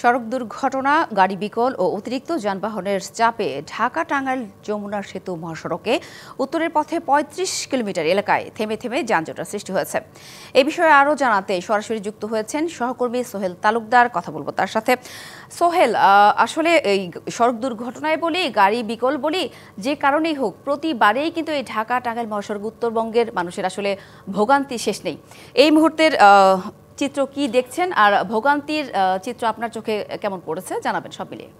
সড়ক দুর্ঘটনা, গাড়ি বিকল ও অতিরিক্ত যানবাহনের চাপে ঢাকা-টাঙ্গাইল যমুনা সেতু মহাসড়কে উত্তরের পথে ৩৫ কিলোমিটার এলাকায় থেমে থেমে যানজটের সৃষ্টি হয়েছে। এই বিষয়ে আরও জানাতে সরাসরি যুক্ত হয়েছেন সহকর্মী সোহেল তালুকদার। কথা বলবো তার সাথে। সোহেল, আসলে এই সড়ক দুর্ঘটনায় বলি, গাড়ি বিকল বলি, যে কারণেই হোক, প্রতিবারেই কিন্তু এই ঢাকা-টাঙ্গাইল মহাসড়ক উত্তরবঙ্গের মানুষের আসলে ভোগান্তি শেষ নেই। এই মুহূর্তের চিত্র কি দেখছেন, আর ভোগান্তির চিত্র আপনার চোখে কেমন পড়েছে জানাবেন সব মিলিয়ে।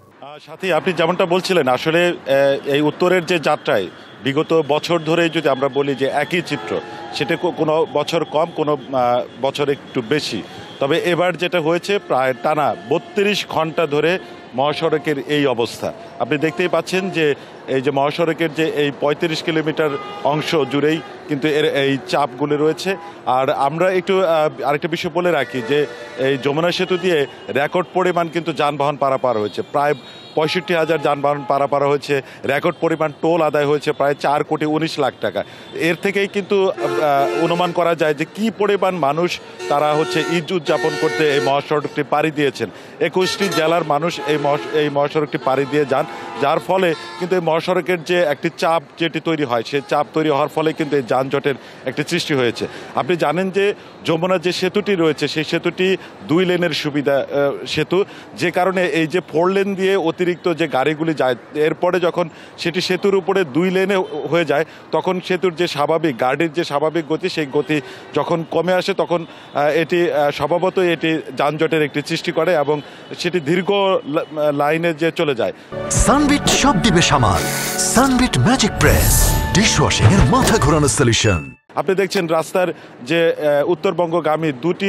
সাথী, আপনি যেমনটা বলছিলেন, আসলে এই উত্তরের যে যাত্রায় বিগত বছর ধরে যদি আমরা বলি যে একই চিত্র, সেটা কোনো বছর কম, কোনো বছর একটু বেশি। তবে এবার যেটা হয়েছে, প্রায় টানা ৩২ ঘন্টা ধরে মহাসড়কের এই অবস্থা। আপনি দেখতেই পাচ্ছেন যে এই যে মহাসড়কের যে এই ৩৫ কিলোমিটার অংশ জুড়েই কিন্তু এর এই চাপগুলো রয়েছে। আর আমরা একটু আরেকটা বিষয় বলে রাখি যে এই যমুনা সেতু দিয়ে রেকর্ড পরিমাণ কিন্তু যানবাহন পারাপার হয়েছে, প্রায় ৬৫,০০০ যানবাহন পারাপার হয়েছে। রেকর্ড পরিমাণ টোল আদায় হয়েছে প্রায় ৪,১৯,০০,০০০ টাকা। এর থেকেই কিন্তু অনুমান করা যায় যে কি পরিমাণ মানুষ তারা ঈদ উদযাপন করতে এই মহাসড়কটি পাড়ি দিয়েছেন। ২১টি জেলার মানুষ এই মহাসড়কটি পাড়ি দিয়ে যান, যার ফলে কিন্তু এই মহাসড়কের যে একটি চাপ যেটি তৈরি হয়, সেই চাপ তৈরি হওয়ার ফলে কিন্তু এই যানজটের একটি সৃষ্টি হয়েছে। আপনি জানেন যে যমুনা যে সেতুটি রয়েছে, সেই সেতুটি ২ লেনের সুবিধা সেতু, যে কারণে এই যে 4 লেন দিয়ে অতিরিক্ত যে গাড়িগুলি যায়, এরপরে যখন সেটি সেতুর উপরে ২ লেনে হয়ে যায়, তখন সেতুর যে স্বাভাবিক গাড়ির যে স্বাভাবিক গতি, সেই গতি যখন কমে আসে, তখন এটি স্বভাবতই এটি যানজটের একটি সৃষ্টি করে এবং সেটি দীর্ঘ লাইনে যে চলে যায়। সানবিট সব দিবে সামাল। সানবিট ম্যাজিক প্রেস ডিশওয়াশিং এর মাথা ঘোরানো সলিউশন। আপনি দেখছেন রাস্তার যে উত্তরবঙ্গগামী দুটি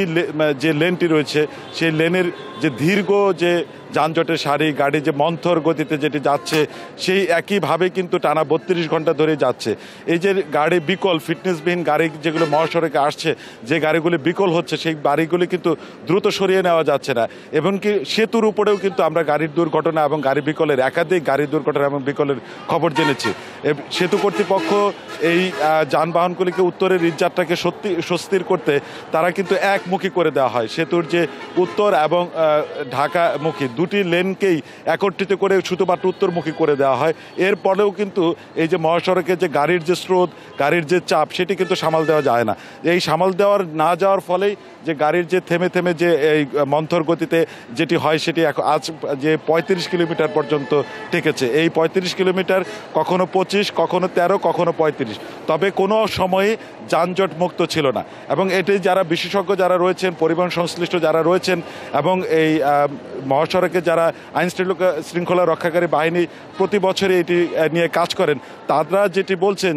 যে লেনটি রয়েছে, সেই লেনের যে দীর্ঘ যে যানজটের সারি, গাড়ি যে মন্থর গতিতে যেটি যাচ্ছে, সেই একইভাবে কিন্তু টানা ৩২ ঘন্টা ধরে যাচ্ছে। এই যে গাড়ি বিকল, ফিটনেসবিহীন গাড়ি যেগুলো মহাসড়কে আসছে, যে গাড়িগুলি বিকল হচ্ছে, সেই গাড়িগুলি কিন্তু দ্রুত সরিয়ে নেওয়া যাচ্ছে না। এমনকি সেতুর উপরেও কিন্তু আমরা গাড়ির দুর্ঘটনা এবং গাড়ি বিকলের, একাধিক গাড়ি দুর্ঘটনা এবং বিকলের খবর জেনেছি। সেতু কর্তৃপক্ষ এই যানবাহনগুলিকে উত্তরের ঈদযাত্রাকে স্বস্তির করতে তারা কিন্তু একমুখী করে দেওয়া হয়। সেতুর যে উত্তর এবং ঢাকামুখী দুটি লেনকেই একত্রিত করে শুধুমাত্র উত্তরমুখী করে দেওয়া হয়। এরপরেও কিন্তু এই যে মহাসড়কে যে গাড়ির যে স্রোত, গাড়ির যে চাপ, সেটি কিন্তু সামাল দেওয়া যায় না। এই সামাল না যাওয়ার ফলেই যে গাড়ির যে থেমে থেমে যে এই মন্থর গতিতে যেটি হয়, সেটি আজ যে ৩৫ কিলোমিটার পর্যন্ত টেকেছে। এই ৩৫ কিলোমিটার কখনো ২৫, কখনো ১৩, কখনো ৩৫, তবে কোনো সময়ে যানজট মুক্ত ছিল না। এবং এটি যারা বিশেষজ্ঞ যারা রয়েছেন, পরিবহন সংশ্লিষ্ট যারা রয়েছেন, এবং এই মহাসড়কে যারা আইন শৃঙ্খলা রক্ষাকারী বাহিনী প্রতি বছরই এটি নিয়ে কাজ করেন, তারা যেটি বলছেন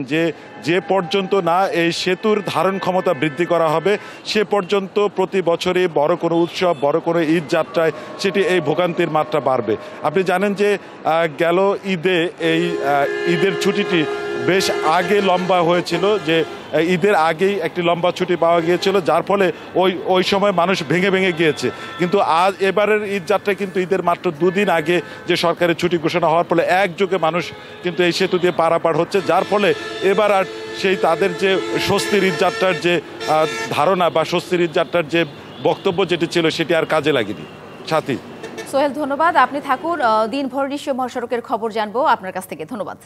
যে পর্যন্ত না এই সেতুর ধারণ ক্ষমতা বৃদ্ধি করা হবে, সে পর্যন্ত প্রতি বছরই বড় কোনো উৎসব, বড় কোনো ঈদ যাত্রায় সেটি এই ভোগান্তির মাত্রা বাড়বে। আপনি জানেন যে গেল ঈদে এই ঈদের ছুটিটি বেশ আগে লম্বা হয়েছিল, যে ঈদের আগেই একটি লম্বা ছুটি পাওয়া গিয়েছিল, যার ফলে ওই সময় মানুষ ভেঙে ভেঙে গিয়েছে। কিন্তু এবারের ঈদ যাত্রায় কিন্তু ঈদের মাত্র 2 দিন আগে যে সরকারি ছুটি ঘোষণা হওয়ার ফলে একযোগে মানুষ কিন্তু এই সেতু দিয়ে পারাপার হচ্ছে, যার ফলে এবার আর সেই তাদের যে স্বস্তির ঈদ যাত্রার যে ধারণা বা স্বস্তির ঈদ যাত্রার যে বক্তব্য যেটি ছিল, সেটি আর কাজে লাগেনি। সাথী, সোহেল, ধন্যবাদ। আপনি থাকুন, দিনভর নিশ্চয় মহাসড়কের খবর জানবো আপনার কাছ থেকে। ধন্যবাদ।